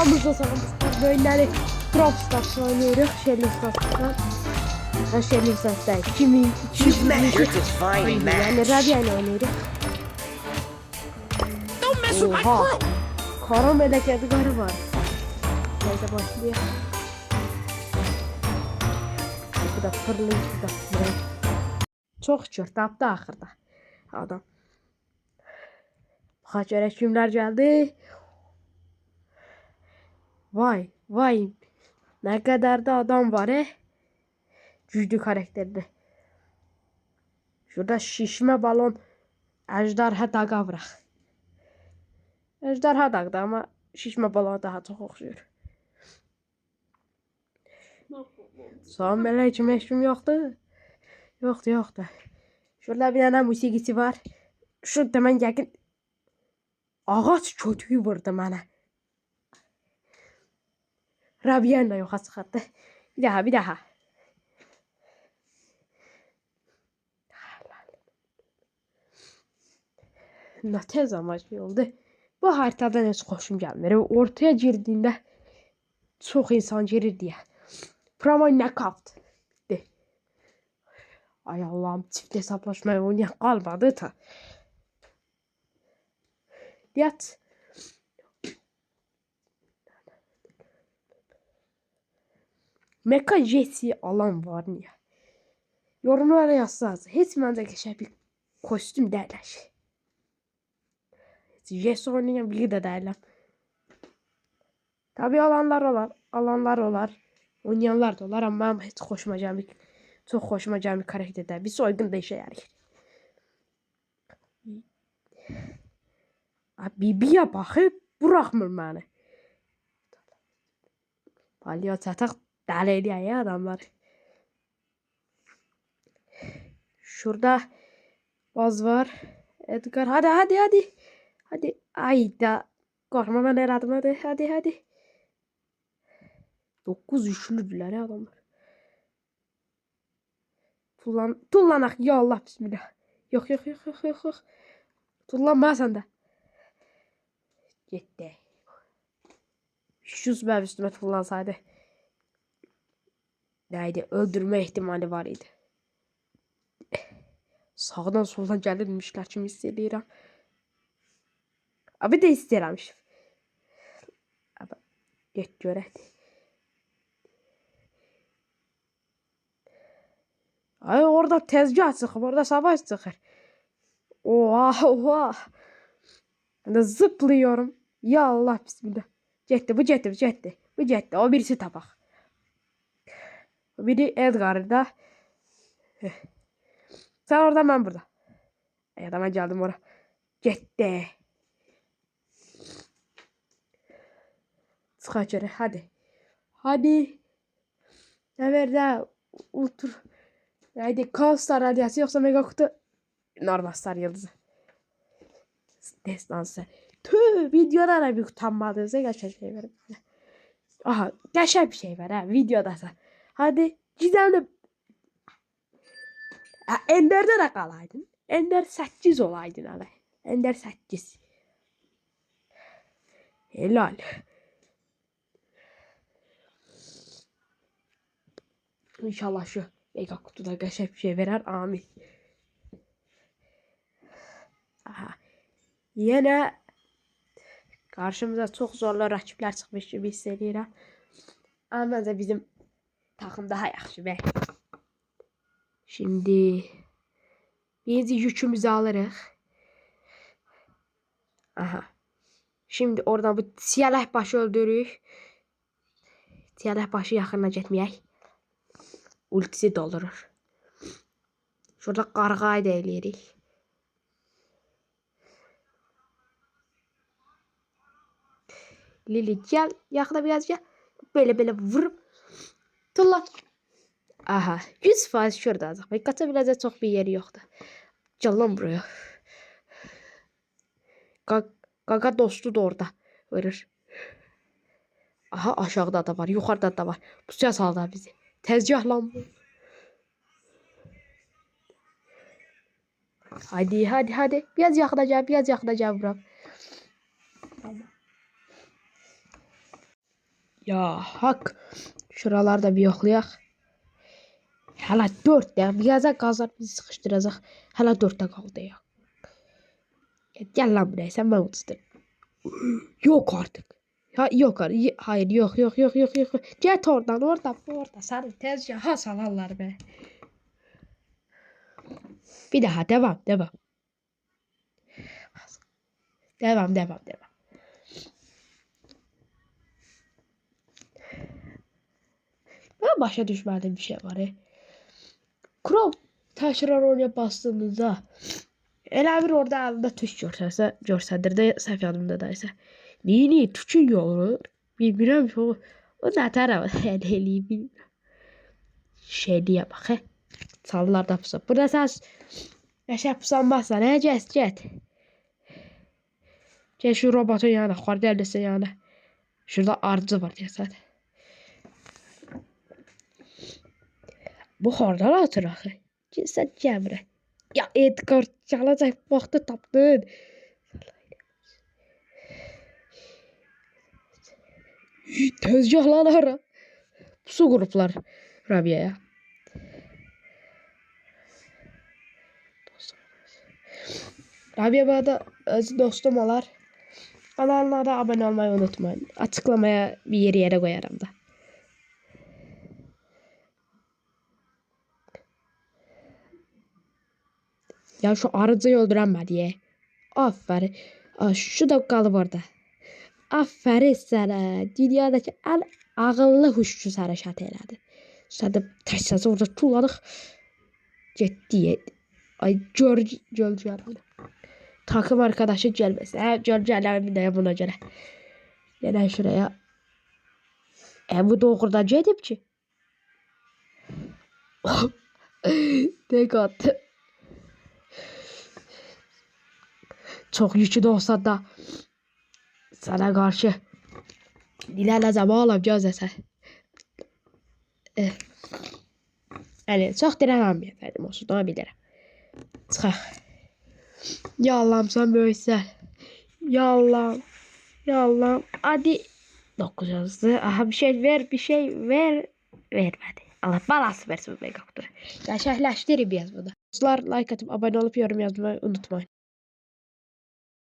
Hamza Sarımızdan böyle Brawl Stars oynuyoruz. Shelly Stars'tan. Ha Shelly Stars'tan. 2200 yani Rabia ile oynuyoruz. Oha. Kara melek Edgar'ı var. Neyse başlayalım. Bu da fırlayıp da fırlayıp. Çok şükür tapdı axırda adam. Baxa görək kimlər gəldi. Vay vay. Ne kadar da adam var Güçlü karakterli. Şurada şişme balon ejderha dağa bırak. Ejderha dağda ama şişme balon daha çok oxşuyur. Salam aleyküm eşim yoktu. Yoktu. Şurada bir tane musiqisi var. Şurada mən yakın ağaç kötüyü vurdu mənə. Rabia'nın da yoxa çıxartdı. Bir daha. Ne tez amaçlı oldu. Bu haritadan heç xoşum gəlmir. Ortaya girdiğinde çox insan girir deyə. Prama knockout. Bitti. Ay Allah'ım çift hesaplaşmaya oynayan qalmadı ta. Diyat. Mecha Jesse alan var niye? Yorumlara yazsanız. Heç məncə qəşəng bir kostüm deyirlər. Jesse oynayan biri de deyirlər. Tabii alanlar olar. Oynayanlar da olar amma mənim heç xoşuma gəlmir. Çox xoşuma gəlmir karakterdə. Bir soyğun da işə yarayır. Bibiyə baxıb buraxmır məni. Palyo çataq dəli eləyək ya adamlar. Şurada baz var. Edgar hadi. Ayda. Qorxma mən elədim hadi. 9 üçlüdülər ya adamlar. Tullanaq ya Allah bismillah. Yox. Tullanma sən də. Getdi. Şu sübab üstüme tullansaydı. Neydi? Öldürme ihtimali var idi. Sağdan soldan gəlirmişlər kimi hiss edirəm. Abi de istəyirəm. Get görək. Ay orada tezgah çıxıb, orada savaş çıxır. Oha. Ben de zıplıyorum. Ya Allah bismillah. Bu getdi. O birisi tapaq. Biri Edgar'da. Sen orada ben burada. Ya da ben geldim oraya. Getdi. Çıxaq görək hadi. Ne verdi? Ultra. Neydi? Kaos Star radyası yoksa mega kutu. Normal Star yıldızı. Destansı. Tüh videoda da bir utanmadınız. Geçen şey var. Aha geçen bir şey var ha videoda da. Hadi gizemli. Ender'de de kalaydın. Ender 8 olaydın hala. Ender 8. Helal. İnşallah şu mega kutuda geçen bir şey verer. Amin. Aha. Yine karşımıza çok zorlu rakipler çıkmış gibi hissediyorum. Ama da bizim takım daha yaxşı be. Şimdi biz yükümüzü alırıq. Aha. Şimdi oradan bu siyah başı öldürürük. Siyah başı yaxına getməyək. Ultisi doldurur. Şurada qarğayı da eləyirik. Lili gel. Yakına biraz gel. Böyle vurup. Tulla. Aha. 100% şurada azıq. Ve kaçabiləcək çox bir yeri yoxdur. Gel lan buraya. Qaqa dostu da orada. Vurur. Aha aşağıda da var. Yukarıda da var. Pusuya saldı bizi. Tezgah lan bu. Hadi. Biraz yaxına gəl. Bırak. Tamam. Ya hak. Şuralarda bir yoxlayaq. Hələ 4 dəqiqə. Birazdan qazlar bizi sıxışdıracaq. Hələ 4 dəqiqə qaldı ya. Gəl lan buraya, sən mən uçdur. Yok artık. Ya yok artık. Hayır yok yok yok yok yok. Get oradan orada. Səni tezgaha salarlar be. Bir daha devam. Devam. Ben başa düşmediğim bir şey var. Chrome tekrar oraya bastığınızda elə bir orada əlində tuş görsədir də səhv yadımdadaysa. Niye tuşun olur? Bilmirəm ki o nə tərəf eləyib bilmirəm. Şeyliyə bax. Çalılarda pusa. Burada sən yaşa pusanmazsan. Get. Gel şu robotun yanına. Xardəllisin yanına. Şurada arıcı var deyəsən. Bu hardan atır axı? Sən gəmirə. Ya Edgar çalacaq vaxtı tapdın. Tezgahlar pusu qurublar Rabia'ya. Rabia bana da öz dostum olar. Kanalına da abone olmayı unutmayın. Açıklamaya bir yere koyarım da. Ya şu arıcıyı öldüremedi diye. Aferin. Şu da qalıb orada. Aferin sənə. Dünyadakı ən ağıllı huşsuz hərəkət elədi. Sən də təşsəsi orada tulladıq. Getdi. Ay gölcələr. Takım arkadaşı gelmesin. Gölcələr bir də buna görə. Yenə şuraya. Bu doğrudan gedib ki. Tek attı. Çok yükü de olsa da sana karşı dilərəcəm oğlum gözləsə. Yəni çox dirənməyəcəm olsun, onu bilirəm. Çıxaq. Ya Allah'ım sen böyüksən. Ya Allah'ım. Hadi 9 yazdı. Aha bir şey ver. Vermedi. Allah balası versin bu megaktura. Gerçekleştirip yaz bunu. Like atıp abone olup yorum yazmayı unutmayın.